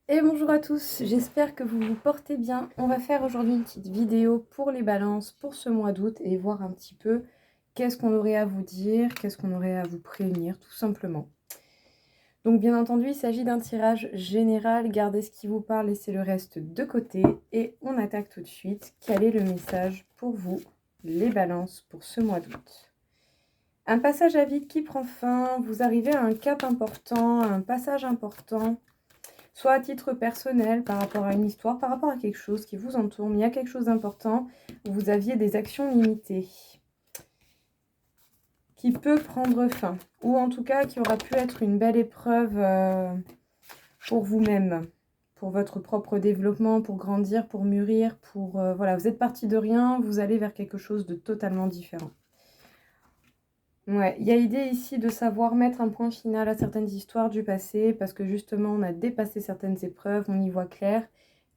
Et bonjour à tous, j'espère que vous vous portez bien. On va faire aujourd'hui une petite vidéo pour les balances pour ce mois d'août et voir un petit peu qu'est-ce qu'on aurait à vous dire, qu'est-ce qu'on aurait à vous prévenir tout simplement. Donc bien entendu, il s'agit d'un tirage général, gardez ce qui vous parle, laissez le reste de côté et on attaque tout de suite. Quel est le message pour vous, les balances, pour ce mois d'août? Un passage à vide qui prend fin, vous arrivez à un cap important, à un passage important, soit à titre personnel, par rapport à une histoire, par rapport à quelque chose qui vous entoure, mais il y a quelque chose d'important, où vous aviez des actions limitées, qui peut prendre fin, ou en tout cas qui aura pu être une belle épreuve pour vous-même, pour votre propre développement, pour grandir, pour mûrir, pour... voilà, vous êtes parti de rien, vous allez vers quelque chose de totalement différent. Ouais, il y a l'idée ici de savoir mettre un point final à certaines histoires du passé parce que justement on a dépassé certaines épreuves, on y voit clair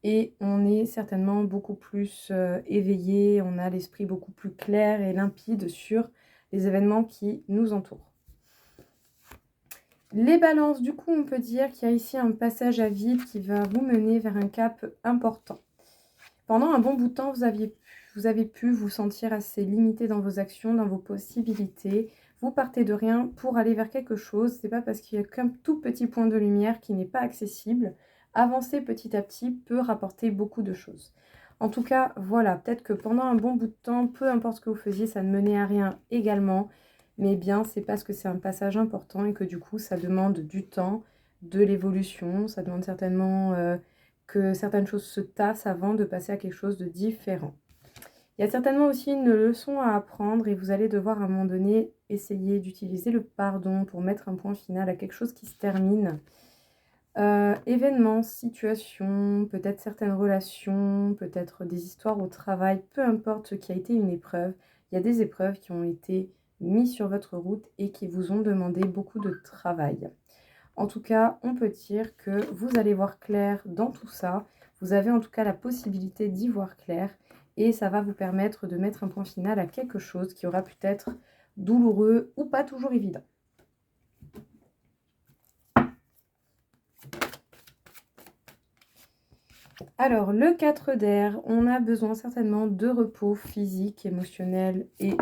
et on est certainement beaucoup plus éveillé, on a l'esprit beaucoup plus clair et limpide sur les événements qui nous entourent. Les balances, du coup on peut dire qu'il y a ici un passage à vide qui va vous mener vers un cap important. Pendant un bon bout de temps, vous avez pu vous sentir assez limité dans vos actions, dans vos possibilités. Vous partez de rien pour aller vers quelque chose. C'est pas parce qu'il y a qu'un tout petit point de lumière qui n'est pas accessible. Avancer petit à petit peut rapporter beaucoup de choses. En tout cas, voilà, peut-être que pendant un bon bout de temps, peu importe ce que vous faisiez, ça ne menait à rien également. Mais bien, c'est parce que c'est un passage important et que du coup, ça demande du temps, de l'évolution. Ça demande certainement... que certaines choses se tassent avant de passer à quelque chose de différent. Il y a certainement aussi une leçon à apprendre et vous allez devoir à un moment donné essayer d'utiliser le pardon pour mettre un point final à quelque chose qui se termine. Événements, situations, peut-être certaines relations, peut-être des histoires au travail, peu importe ce qui a été une épreuve, il y a des épreuves qui ont été mises sur votre route et qui vous ont demandé beaucoup de travail. En tout cas, on peut dire que vous allez voir clair dans tout ça. Vous avez en tout cas la possibilité d'y voir clair et ça va vous permettre de mettre un point final à quelque chose qui aura pu être douloureux ou pas toujours évident. Alors, le 4 d'air, on a besoin certainement de repos physique, émotionnel et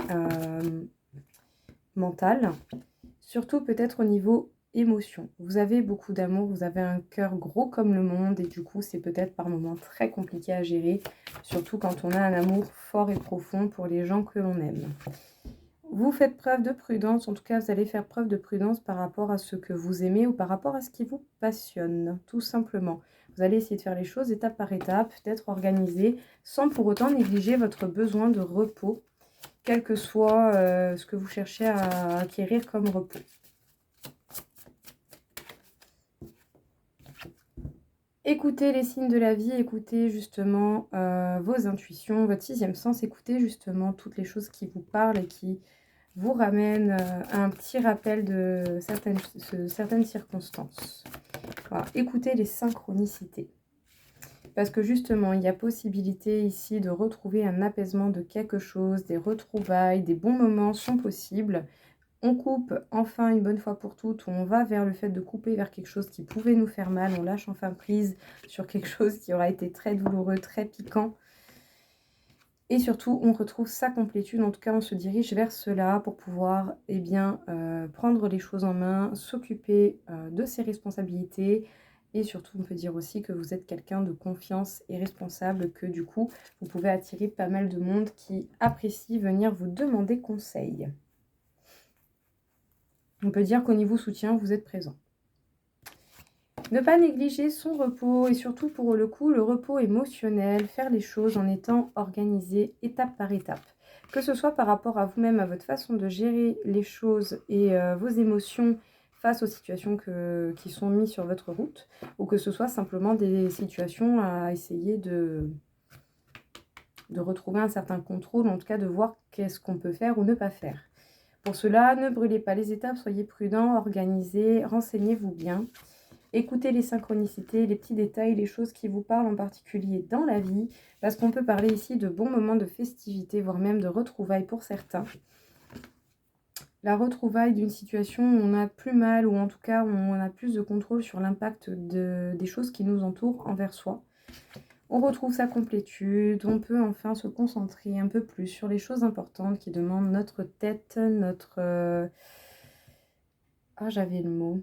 mental. Surtout peut-être au niveau émotion. Vous avez beaucoup d'amour, vous avez un cœur gros comme le monde et du coup c'est peut-être par moments très compliqué à gérer, surtout quand on a un amour fort et profond pour les gens que l'on aime. Vous faites preuve de prudence, en tout cas vous allez faire preuve de prudence par rapport à ce que vous aimez ou par rapport à ce qui vous passionne, tout simplement. Vous allez essayer de faire les choses étape par étape, d'être organisé, sans pour autant négliger votre besoin de repos, quel que soit ce que vous cherchez à acquérir comme repos. Écoutez les signes de la vie, écoutez justement vos intuitions, votre sixième sens, écoutez justement toutes les choses qui vous parlent et qui vous ramènent à un petit rappel de certaines circonstances. Voilà. Écoutez les synchronicités. Parce que justement, il y a possibilité ici de retrouver un apaisement de quelque chose, des retrouvailles, des bons moments sont possibles. On coupe enfin une bonne fois pour toutes, on va vers le fait de couper vers quelque chose qui pouvait nous faire mal, on lâche enfin prise sur quelque chose qui aura été très douloureux, très piquant. Et surtout, on retrouve sa complétude, en tout cas on se dirige vers cela pour pouvoir prendre les choses en main, s'occuper de ses responsabilités. Et surtout, on peut dire aussi que vous êtes quelqu'un de confiance et responsable, que du coup, vous pouvez attirer pas mal de monde qui apprécie venir vous demander conseil. On peut dire qu'au niveau soutien, vous êtes présent. Ne pas négliger son repos et surtout pour le coup, le repos émotionnel, faire les choses en étant organisé étape par étape. Que ce soit par rapport à vous-même, à votre façon de gérer les choses et vos émotions face aux situations qui sont mises sur votre route, ou que ce soit simplement des situations à essayer de retrouver un certain contrôle, en tout cas de voir qu'est-ce qu'on peut faire ou ne pas faire. Pour cela, ne brûlez pas les étapes, soyez prudent, organisez, renseignez-vous bien. Écoutez les synchronicités, les petits détails, les choses qui vous parlent en particulier dans la vie, parce qu'on peut parler ici de bons moments de festivité, voire même de retrouvailles pour certains. la retrouvaille d'une situation où on a plus mal, ou en tout cas où on a plus de contrôle sur l'impact des choses qui nous entourent envers soi. On retrouve sa complétude, on peut enfin se concentrer un peu plus sur les choses importantes qui demandent notre tête, notre... Ah, j'avais le mot.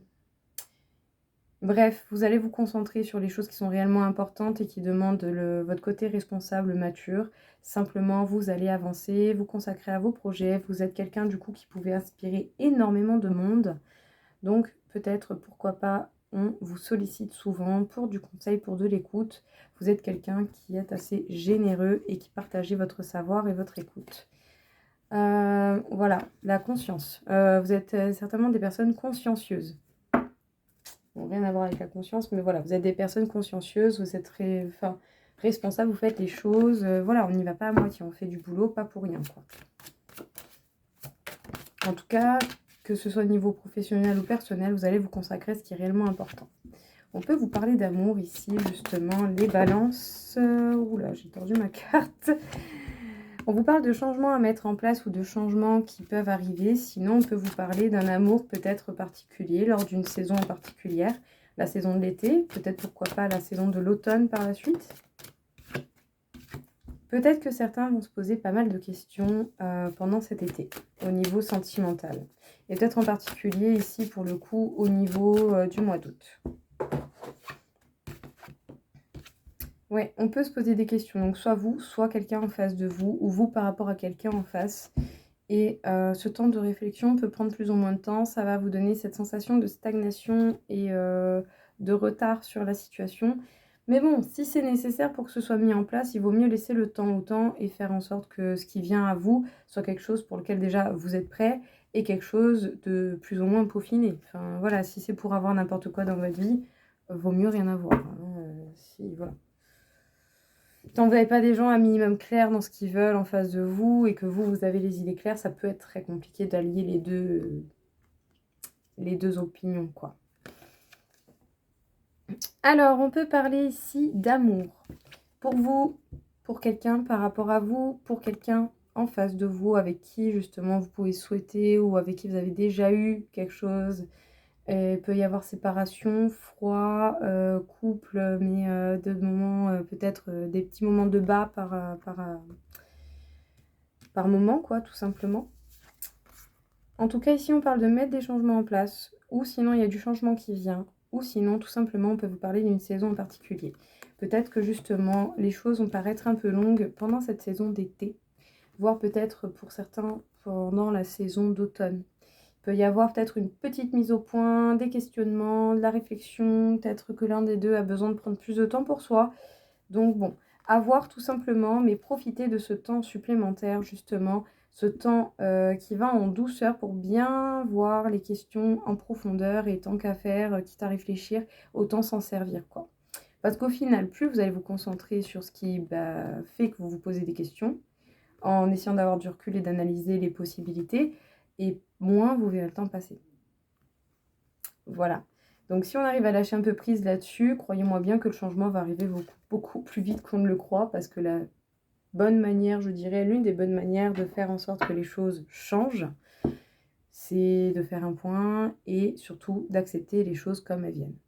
Bref, vous allez vous concentrer sur les choses qui sont réellement importantes et qui demandent votre côté responsable, mature. Simplement, vous allez avancer, vous consacrer à vos projets. Vous êtes quelqu'un du coup qui pouvait inspirer énormément de monde. Donc peut-être, pourquoi pas, on vous sollicite souvent pour du conseil, pour de l'écoute. Vous êtes quelqu'un qui est assez généreux et qui partagez votre savoir et votre écoute. Voilà, la conscience. Vous êtes certainement des personnes consciencieuses. Bon, rien à voir avec la conscience, mais voilà, vous êtes des personnes consciencieuses, vous êtes responsables, vous faites les choses. Voilà, on n'y va pas à moitié, on fait du boulot, pas pour rien, quoi. En tout cas, que ce soit au niveau professionnel ou personnel, vous allez vous consacrer à ce qui est réellement important. On peut vous parler d'amour ici, justement, les balances. Oula, j'ai tordu ma carte. On vous parle de changements à mettre en place ou de changements qui peuvent arriver. Sinon, on peut vous parler d'un amour peut-être particulier lors d'une saison en particulière. La saison de l'été, peut-être pourquoi pas la saison de l'automne par la suite. Peut-être que certains vont se poser pas mal de questions pendant cet été, au niveau sentimental. Et peut-être en particulier ici, pour le coup, au niveau du mois d'août. Ouais, on peut se poser des questions. Donc, soit vous, soit quelqu'un en face de vous, ou vous par rapport à quelqu'un en face. Et ce temps de réflexion peut prendre plus ou moins de temps. Ça va vous donner cette sensation de stagnation et de retard sur la situation. Mais bon, si c'est nécessaire pour que ce soit mis en place, il vaut mieux laisser le temps au temps et faire en sorte que ce qui vient à vous soit quelque chose pour lequel déjà vous êtes prêt et quelque chose de plus ou moins peaufiné. Enfin voilà, si c'est pour avoir n'importe quoi dans votre vie, vaut mieux rien avoir. Voilà. Tant que vous n'avez pas des gens un minimum clairs dans ce qu'ils veulent en face de vous et que vous avez les idées claires, ça peut être très compliqué d'allier les deux opinions, quoi. Alors, on peut parler ici d'amour. Pour vous, pour quelqu'un, par rapport à vous, pour quelqu'un en face de vous, avec qui justement vous pouvez souhaiter ou avec qui vous avez déjà eu quelque chose. Il peut y avoir séparation, froid, couple, mais de moments, peut-être des petits moments de bas par moment, quoi, tout simplement. En tout cas, ici, on parle de mettre des changements en place, ou sinon, il y a du changement qui vient, ou sinon, tout simplement, on peut vous parler d'une saison en particulier. Peut-être que, justement, les choses vont paraître un peu longues pendant cette saison d'été, voire peut-être, pour certains, pendant la saison d'automne. Il peut y avoir peut-être une petite mise au point, des questionnements, de la réflexion, peut-être que l'un des deux a besoin de prendre plus de temps pour soi. Donc bon, à voir tout simplement, mais profiter de ce temps supplémentaire justement, ce temps qui va en douceur pour bien voir les questions en profondeur et tant qu'à faire, quitte à réfléchir, autant s'en servir quoi. Parce qu'au final, plus vous allez vous concentrer sur ce qui fait que vous vous posez des questions, en essayant d'avoir du recul et d'analyser les possibilités, et moins vous verrez le temps passer. Voilà. Donc si on arrive à lâcher un peu prise là-dessus, croyez-moi bien que le changement va arriver beaucoup plus vite qu'on ne le croit, parce que la bonne manière, je dirais, l'une des bonnes manières de faire en sorte que les choses changent, c'est de faire un point et surtout d'accepter les choses comme elles viennent.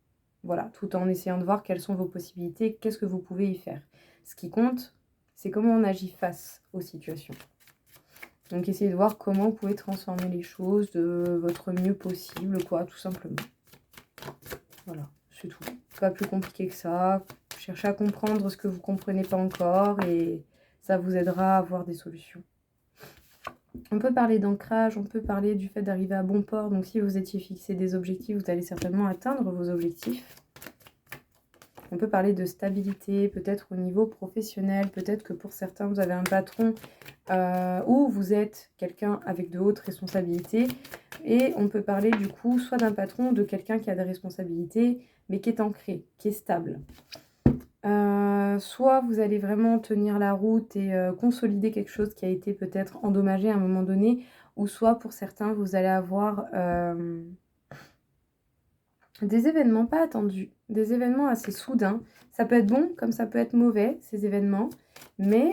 Voilà, tout en essayant de voir quelles sont vos possibilités, qu'est-ce que vous pouvez y faire. Ce qui compte, c'est comment on agit face aux situations. Donc essayez de voir comment vous pouvez transformer les choses de votre mieux possible, quoi, tout simplement. Voilà, c'est tout. Pas plus compliqué que ça. Cherchez à comprendre ce que vous ne comprenez pas encore et ça vous aidera à avoir des solutions. On peut parler d'ancrage, on peut parler du fait d'arriver à bon port. Donc si vous étiez fixé des objectifs, vous allez certainement atteindre vos objectifs. On peut parler de stabilité, peut-être au niveau professionnel, peut-être que pour certains, vous avez un patron ou vous êtes quelqu'un avec de hautes responsabilités. Et on peut parler du coup soit d'un patron ou de quelqu'un qui a des responsabilités, mais qui est ancré, qui est stable. Soit vous allez vraiment tenir la route et consolider quelque chose qui a été peut-être endommagé à un moment donné, ou soit pour certains, vous allez avoir des événements pas attendus, des événements assez soudains. Ça peut être bon comme ça peut être mauvais, ces événements. Mais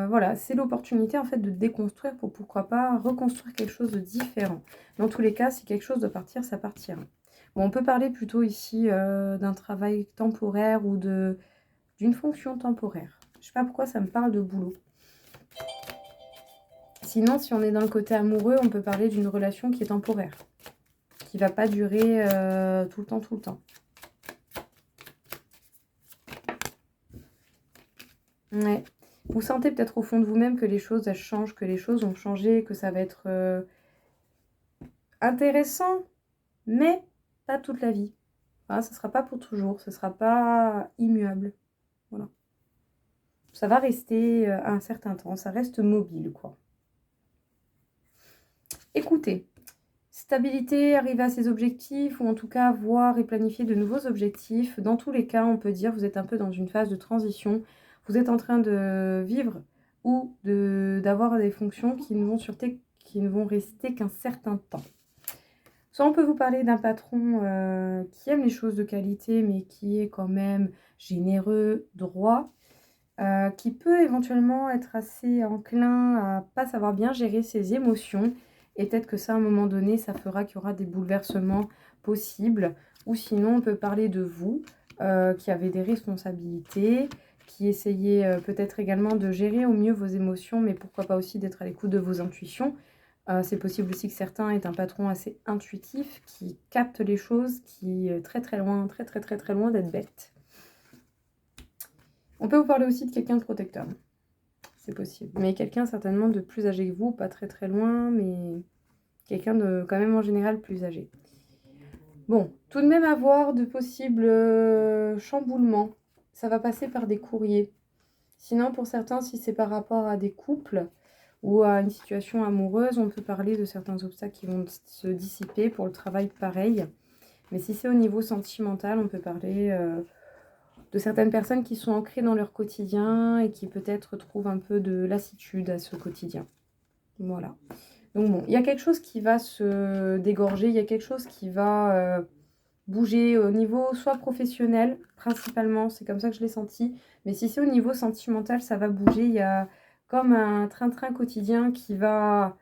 voilà, c'est l'opportunité en fait de déconstruire pour pourquoi pas reconstruire quelque chose de différent. Dans tous les cas, si quelque chose doit partir, ça partira. Bon, on peut parler plutôt ici d'un travail temporaire ou d'une fonction temporaire. Je sais pas pourquoi ça me parle de boulot. Sinon, si on est dans le côté amoureux, on peut parler d'une relation qui est temporaire, qui va pas durer tout le temps. Ouais. Vous sentez peut-être au fond de vous-même que les choses, elles changent, que les choses ont changé, que ça va être intéressant, mais pas toute la vie. Voilà, ce ne sera pas pour toujours, ce ne sera pas immuable. Voilà. Ça va rester un certain temps, ça reste mobile, quoi. Écoutez, stabilité, arriver à ses objectifs, ou en tout cas voir et planifier de nouveaux objectifs. Dans tous les cas, on peut dire que vous êtes un peu dans une phase de transition. Vous êtes en train de vivre ou d'avoir des fonctions qui ne vont rester qu'un certain temps. Soit on peut vous parler d'un patron qui aime les choses de qualité, mais qui est quand même généreux, droit, qui peut éventuellement être assez enclin à pas savoir bien gérer ses émotions. Et peut-être que ça, à un moment donné, ça fera qu'il y aura des bouleversements possibles. Ou sinon, on peut parler de vous, qui avez des responsabilités, qui essayez peut-être également de gérer au mieux vos émotions, mais pourquoi pas aussi d'être à l'écoute de vos intuitions. C'est possible aussi que certains aient un patron assez intuitif, qui capte les choses, qui est très loin, très loin d'être bête. On peut vous parler aussi de quelqu'un de protecteur. C'est possible. Mais quelqu'un certainement de plus âgé que vous, pas très loin, mais quelqu'un de quand même en général plus âgé. Bon, tout de même avoir de possibles chamboulements. Ça va passer par des courriers. Sinon, pour certains, si c'est par rapport à des couples ou à une situation amoureuse, on peut parler de certains obstacles qui vont se dissiper. Pour le travail, pareil. Mais si c'est au niveau sentimental, on peut parler de certaines personnes qui sont ancrées dans leur quotidien et qui peut-être trouvent un peu de lassitude à ce quotidien. Voilà. Donc bon, il y a quelque chose qui va se dégorger, il y a quelque chose qui va bouger au niveau soit professionnel, principalement, c'est comme ça que je l'ai senti, mais si c'est au niveau sentimental, ça va bouger, il y a comme un train-train quotidien qui va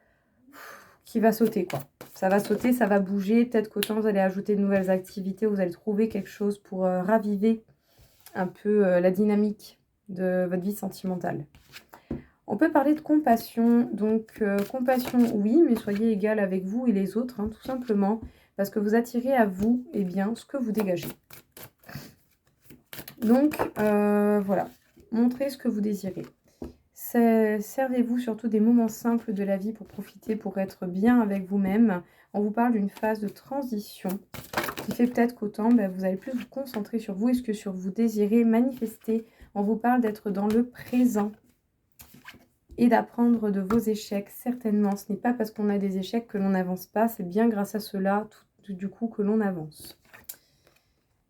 sauter, quoi. Ça va sauter, ça va bouger, peut-être qu'autant vous allez ajouter de nouvelles activités, vous allez trouver quelque chose pour raviver un peu la dynamique de votre vie sentimentale. On peut parler de compassion, donc compassion oui, mais soyez égal avec vous et les autres, hein, tout simplement, parce que vous attirez à vous eh bien, ce que vous dégagez. Donc voilà, montrez ce que vous désirez. Servez-vous surtout des moments simples de la vie pour profiter, pour être bien avec vous-même. On vous parle d'une phase de transition qui fait peut-être qu'autant vous allez plus vous concentrer sur vous et ce que sur vous désirez manifester. On vous parle d'être dans le présent et d'apprendre de vos échecs, certainement. Ce n'est pas parce qu'on a des échecs que l'on n'avance pas, c'est bien grâce à cela, du coup, que l'on avance.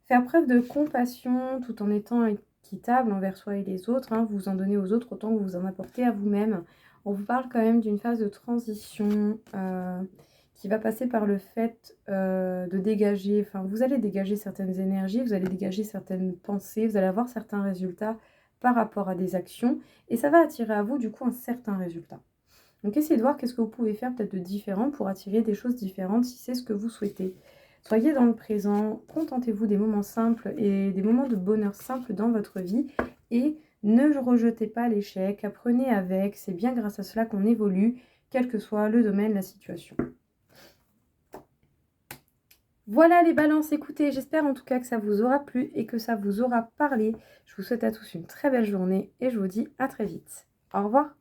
Faire preuve de compassion tout en étant équitable envers soi et les autres, hein, vous en donnez aux autres autant que vous en apportez à vous-même. On vous parle quand même d'une phase de transition qui va passer par le fait de dégager, enfin vous allez dégager certaines énergies, vous allez dégager certaines pensées, vous allez avoir certains résultats par rapport à des actions et ça va attirer à vous du coup un certain résultat. Donc essayez de voir qu'est-ce que vous pouvez faire peut-être de différent pour attirer des choses différentes si c'est ce que vous souhaitez. Soyez dans le présent, contentez-vous des moments simples et des moments de bonheur simples dans votre vie et ne rejetez pas l'échec, apprenez avec, c'est bien grâce à cela qu'on évolue, quel que soit le domaine, la situation. Voilà les balances, écoutez, j'espère en tout cas que ça vous aura plu et que ça vous aura parlé. Je vous souhaite à tous une très belle journée et je vous dis à très vite. Au revoir.